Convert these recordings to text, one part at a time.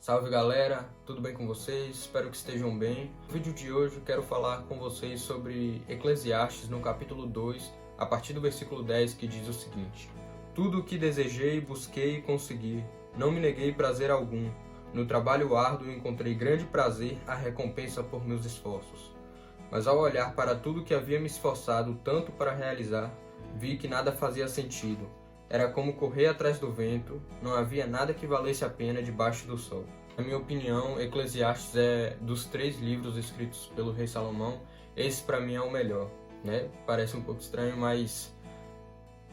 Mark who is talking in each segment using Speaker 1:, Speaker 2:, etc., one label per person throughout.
Speaker 1: Salve galera, tudo bem com vocês? Espero que estejam bem. No vídeo de hoje eu quero falar com vocês sobre Eclesiastes no capítulo 2, a partir do versículo 10, que diz o seguinte: Tudo o que desejei, busquei e consegui, não me neguei prazer algum. No trabalho árduo encontrei grande prazer, a recompensa por meus esforços. Mas ao olhar para tudo que havia me esforçado tanto para realizar, vi que nada fazia sentido. Era como correr atrás do vento, não havia nada que valesse a pena debaixo do sol. Na minha opinião, Eclesiastes é dos 3 livros escritos pelo rei Salomão, esse para mim é o melhor, né? Parece um pouco estranho, mas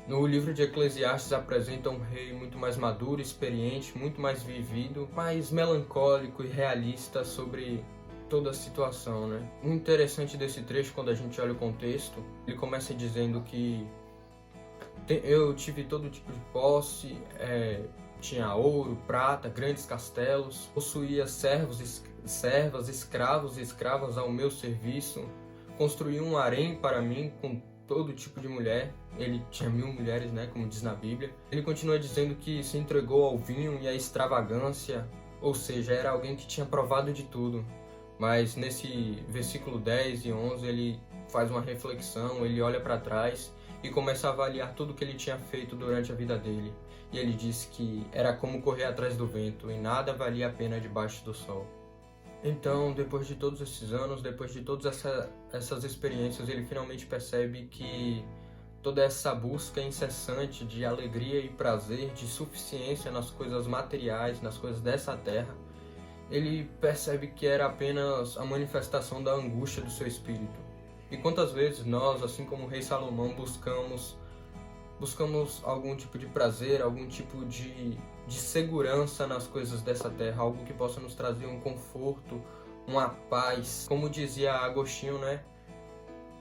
Speaker 1: no livro de Eclesiastes apresenta um rei muito mais maduro, experiente, muito mais vivido, mais melancólico e realista sobre toda a situação, né? O interessante desse trecho, quando a gente olha o contexto, ele começa dizendo que eu tive todo tipo de posse, tinha ouro, prata, grandes castelos, possuía servos, servas, escravos e escravas ao meu serviço, construí um harém para mim com todo tipo de mulher. Ele tinha 1000 mulheres, né, como diz na Bíblia. Ele continua dizendo que se entregou ao vinho e à extravagância, ou seja, era alguém que tinha provado de tudo. Mas nesse versículo 10 e 11 ele faz uma reflexão, ele olha para trás e começa a avaliar tudo que ele tinha feito durante a vida dele. E ele diz que era como correr atrás do vento e nada valia a pena debaixo do sol. Então, depois de todos esses anos, depois de todas essas experiências, ele finalmente percebe que toda essa busca incessante de alegria e prazer, de suficiência nas coisas materiais, nas coisas dessa terra, ele percebe que era apenas a manifestação da angústia do seu espírito. E quantas vezes nós, assim como o rei Salomão, buscamos algum tipo de prazer, algum tipo de segurança nas coisas dessa terra, algo que possa nos trazer um conforto, uma paz. Como dizia Agostinho, né?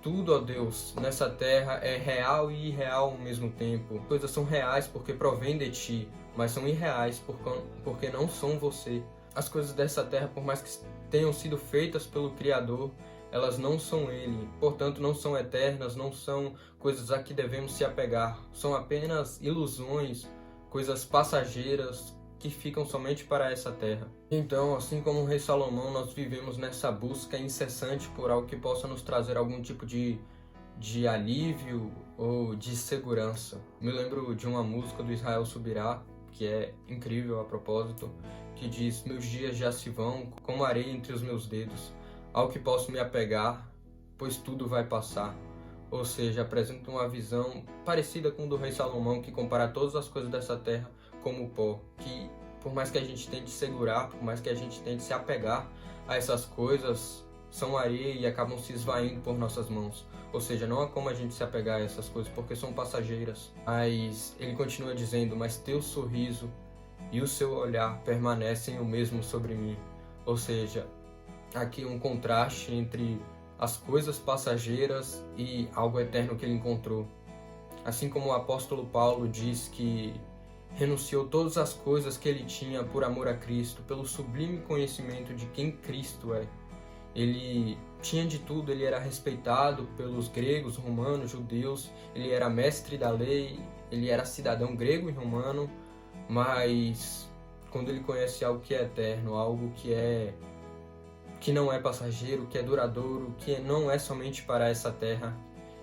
Speaker 1: Tudo, ó Deus, nessa terra é real e irreal ao mesmo tempo. As coisas são reais porque provêm de ti, mas são irreais porque não são você. As coisas dessa terra, por mais que tenham sido feitas pelo Criador, elas não são Ele, portanto não são eternas, não são coisas a que devemos se apegar. São apenas ilusões, coisas passageiras que ficam somente para essa terra. Então, assim como o rei Salomão, nós vivemos nessa busca incessante por algo que possa nos trazer algum tipo de alívio ou de segurança. Me lembro de uma música do Israel Subirá, que é incrível a propósito, que diz: Meus dias já se vão como areia entre os meus dedos, ao que posso me apegar, pois tudo vai passar. Ou seja, apresenta uma visão parecida com a do rei Salomão, que compara todas as coisas dessa terra como pó, que por mais que a gente tente segurar, por mais que a gente tente se apegar a essas coisas, são areia e acabam se esvaindo por nossas mãos. Ou seja, não há como a gente se apegar a essas coisas, porque são passageiras. Mas ele continua dizendo: Mas teu sorriso e o seu olhar permanecem o mesmo sobre mim. Ou seja, aqui um contraste entre as coisas passageiras e algo eterno que ele encontrou. Assim como o apóstolo Paulo diz que renunciou todas as coisas que ele tinha por amor a Cristo, pelo sublime conhecimento de quem Cristo é. Ele tinha de tudo, ele era respeitado pelos gregos, romanos, judeus, ele era mestre da lei, ele era cidadão grego e romano, mas quando ele conhece algo que é eterno, algo que não é passageiro, que é duradouro, que não é somente para essa terra,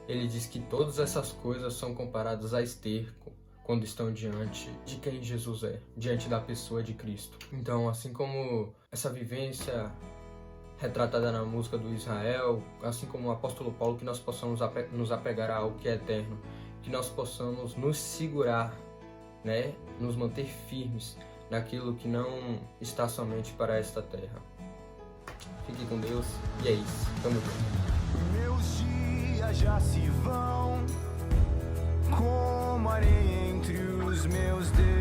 Speaker 1: ele diz que todas essas coisas são comparadas a esterco quando estão diante de quem Jesus é, diante da pessoa de Cristo. Então, assim como essa vivência retratada na música do Israel, assim como o apóstolo Paulo, que nós possamos nos apegar a algo que é eterno, que nós possamos nos segurar, né, nos manter firmes naquilo que não está somente para esta terra. Fique com Deus e é isso. Tamo junto.
Speaker 2: Meus dias já se vão como areia entre os meus dedos.